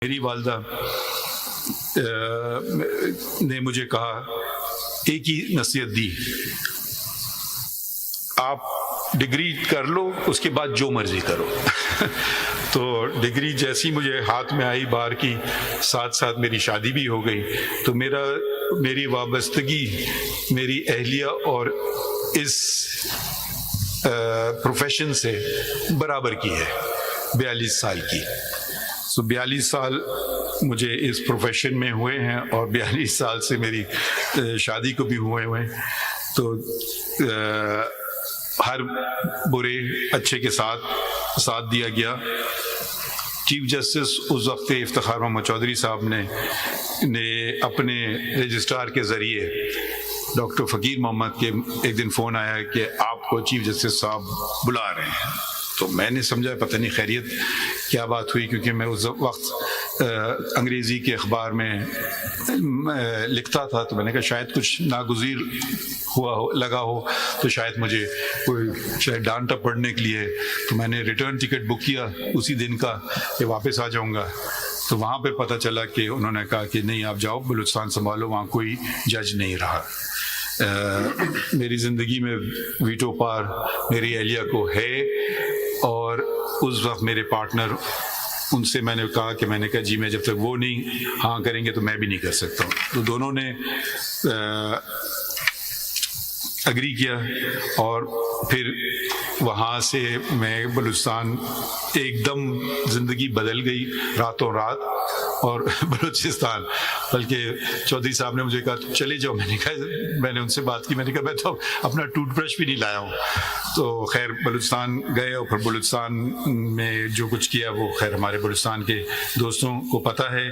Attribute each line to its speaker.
Speaker 1: میری والدہ نے مجھے کہا، ایک ہی نصیحت دی، آپ ڈگری کر لو، اس کے بعد جو مرضی کرو۔ تو ڈگری جیسی مجھے ہاتھ میں آئی بار کی، ساتھ ساتھ میری شادی بھی ہو گئی۔ تو میری وابستگی میری اہلیہ اور اس پروفیشن سے برابر کی ہے، 42 سال کی۔ 42 سال مجھے اس پروفیشن میں ہوئے ہیں اور 42 سال سے میری شادی کو بھی ہوئے ہیں۔ تو ہر برے اچھے کے ساتھ دیا گیا۔ چیف جسٹس اس وقت افتخار محمد چودھری صاحب نے اپنے رجسٹرار کے ذریعے ڈاکٹر فقیر محمد کے ایک دن فون آیا کہ آپ کو چیف جسٹس صاحب بلا رہے ہیں۔ تو میں نے سمجھا پتہ نہیں خیریت کیا بات ہوئی، کیونکہ میں اس وقت انگریزی کے اخبار میں لکھتا تھا، تو میں نے کہا شاید کچھ ناگزیر لگا ہو، تو شاید مجھے کوئی ڈانٹا پڑھنے کے لیے۔ تو میں نے ریٹرن ٹکٹ بک کیا اسی دن کا کہ واپس آ جاؤں گا۔ تو وہاں پہ پتہ چلا کہ انہوں نے کہا کہ نہیں، آپ جاؤ بلوچستان سنبھالو، وہاں کوئی جج نہیں رہا۔ میری زندگی میں ویٹو پار میری اہلیہ کو ہے، اور اس وقت میرے پارٹنر، ان سے میں نے کہا جی میں جب تک وہ نہیں ہاں کریں گے تو میں بھی نہیں کر سکتا ہوں۔ تو دونوں نے اگری کیا، اور پھر وہاں سے میں بلوچستان ایک دم زندگی بدل گئی راتوں رات۔ اور بلوچستان، بلکہ چودھری صاحب نے مجھے کہا چلے جاؤ، میں نے ان سے بات کی، میں نے کہا میں تو اپنا ٹوتھ برش بھی نہیں لایا ہوں۔ تو خیر بلوچستان گئے، اور پھر بلوچستان میں جو کچھ کیا وہ خیر ہمارے بلوچستان کے دوستوں کو پتہ ہے۔